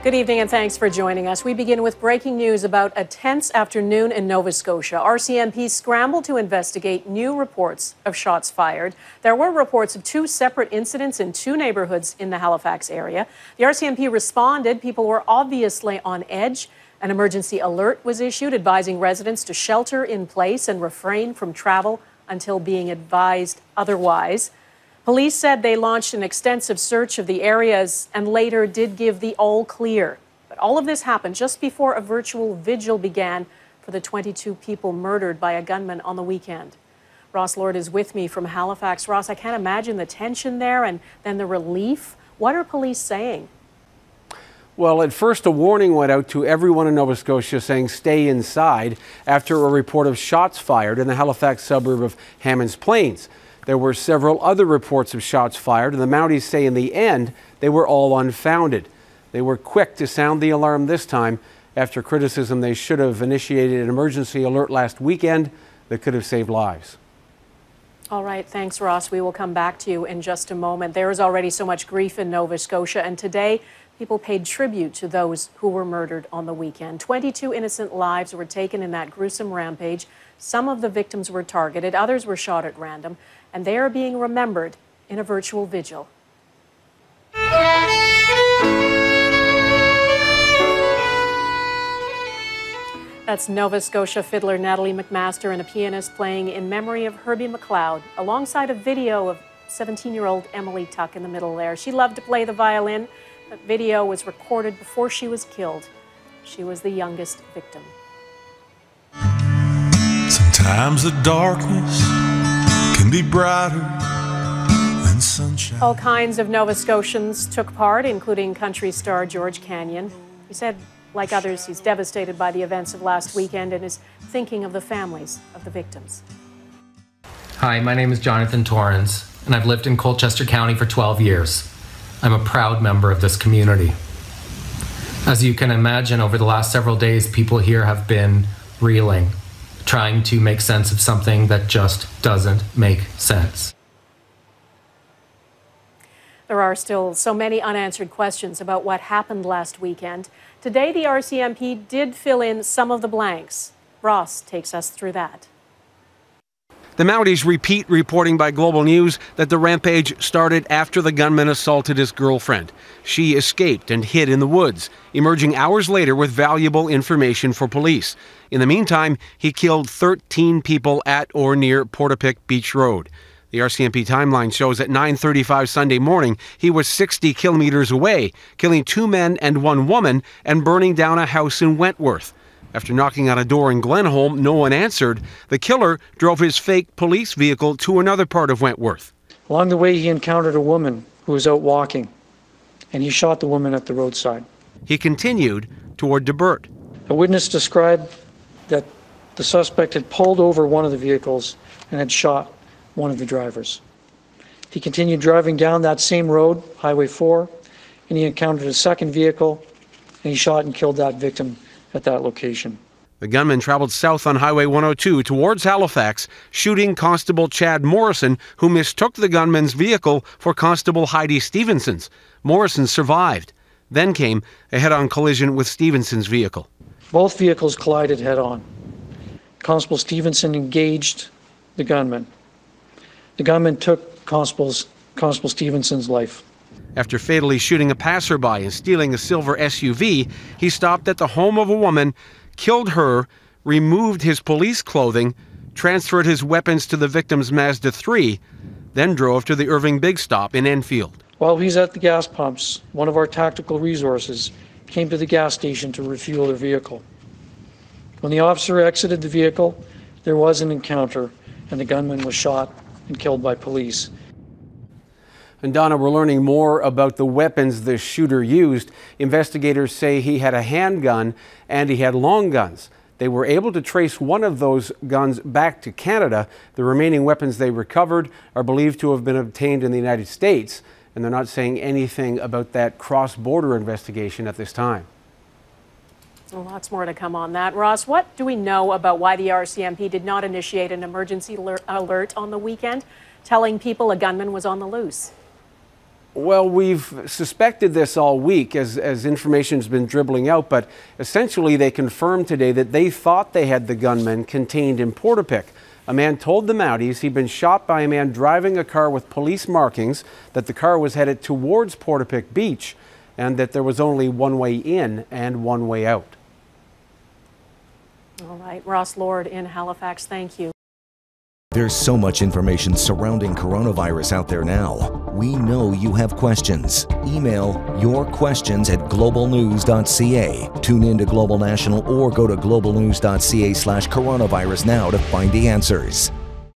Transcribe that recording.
Good evening and thanks for joining us. We begin with breaking news about a tense afternoon in Nova Scotia. RCMP scrambled to investigate new reports of shots fired. There were reports of two separate incidents in two neighborhoods in the Halifax area. The RCMP responded. People were obviously on edge. An emergency alert was issued advising residents to shelter in place and refrain from travel until being advised otherwise. Police said they launched an extensive search of the areas and later did give the all clear. But all of this happened just before a virtual vigil began for the 22 people murdered by a gunman on the weekend. Ross Lord is with me from Halifax. Ross, I can't imagine the tension there and then the relief. What are police saying? Well, at first a warning went out to everyone in Nova Scotia saying stay inside after a report of shots fired in the Halifax suburb of Hammonds Plains. There were several other reports of shots fired, and the Mounties say in the end they were all unfounded. They were quick to sound the alarm this time after criticism they should have initiated an emergency alert last weekend that could have saved lives. All right, thanks, Ross. We will come back to you in just a moment. There is already so much grief in Nova Scotia, and today people paid tribute to those who were murdered on the weekend. 22 innocent lives were taken in that gruesome rampage. Some of the victims were targeted, others were shot at random, and they are being remembered in a virtual vigil. That's Nova Scotia fiddler Natalie McMaster and a pianist playing in memory of Herbie McLeod, alongside a video of 17-year-old Emily Tuck in the middle there. She loved to play the violin. That video was recorded before she was killed. She was the youngest victim. Sometimes the darkness can be brighter than sunshine. All kinds of Nova Scotians took part, including country star George Canyon. He said, like others, he's devastated by the events of last weekend and is thinking of the families of the victims. Hi, my name is Jonathan Torrens, and I've lived in Colchester County for 12 years. I'm a proud member of this community. As you can imagine, over the last several days, people here have been reeling, trying to make sense of something that just doesn't make sense. There are still so many unanswered questions about what happened last weekend. Today, the RCMP did fill in some of the blanks. Ross takes us through that. The Mounties repeat reporting by Global News that the rampage started after the gunman assaulted his girlfriend. She escaped and hid in the woods, emerging hours later with valuable information for police. In the meantime, he killed 13 people at or near Portapique Beach Road. The RCMP timeline shows at 9:35 Sunday morning, he was 60 kilometers away, killing 2 men and 1 woman and burning down a house in Wentworth. After knocking on a door in Glenholm, no one answered. The killer drove his fake police vehicle to another part of Wentworth. Along the way, he encountered a woman who was out walking, and he shot the woman at the roadside. He continued toward DeBert. A witness described that the suspect had pulled over one of the vehicles and had shot one of the drivers. He continued driving down that same road, Highway 4, and he encountered a second vehicle, and he shot and killed that victim at that location. The gunman traveled south on Highway 102 towards Halifax, shooting Constable Chad Morrison, who mistook the gunman's vehicle for Constable Heidi Stevenson's. Morrison survived. Then came a head-on collision with Stevenson's vehicle. Both vehicles collided head-on. Constable Stevenson engaged the gunman. The gunman took Constable Stevenson's life. After fatally shooting a passerby and stealing a silver SUV, he stopped at the home of a woman, killed her, removed his police clothing, transferred his weapons to the victim's Mazda 3, then drove to the Irving Big Stop in Enfield. While he's at the gas pumps, one of our tactical resources came to the gas station to refuel their vehicle. When the officer exited the vehicle, there was an encounter, and the gunman was shot and killed by police. And Donna, we're learning more about the weapons the shooter used. Investigators say he had a handgun and he had long guns. They were able to trace one of those guns back to Canada. The remaining weapons they recovered are believed to have been obtained in the United States, and they're not saying anything about that cross-border investigation at this time. Lots more to come on that. Ross, what do we know about why the RCMP did not initiate an emergency alert on the weekend, telling people a gunman was on the loose? Well, we've suspected this all week as information's been dribbling out, but essentially they confirmed today that they thought they had the gunman contained in Portapic. A man told the Mounties he'd been shot by a man driving a car with police markings, that the car was headed towards Portapic Beach, and that there was only one way in and one way out. All right, Ross Lord in Halifax, thank you. There's so much information surrounding coronavirus out there now. We know you have questions. Email your questions at globalnews.ca. Tune in to Global National or go to globalnews.ca/coronavirus now to find the answers.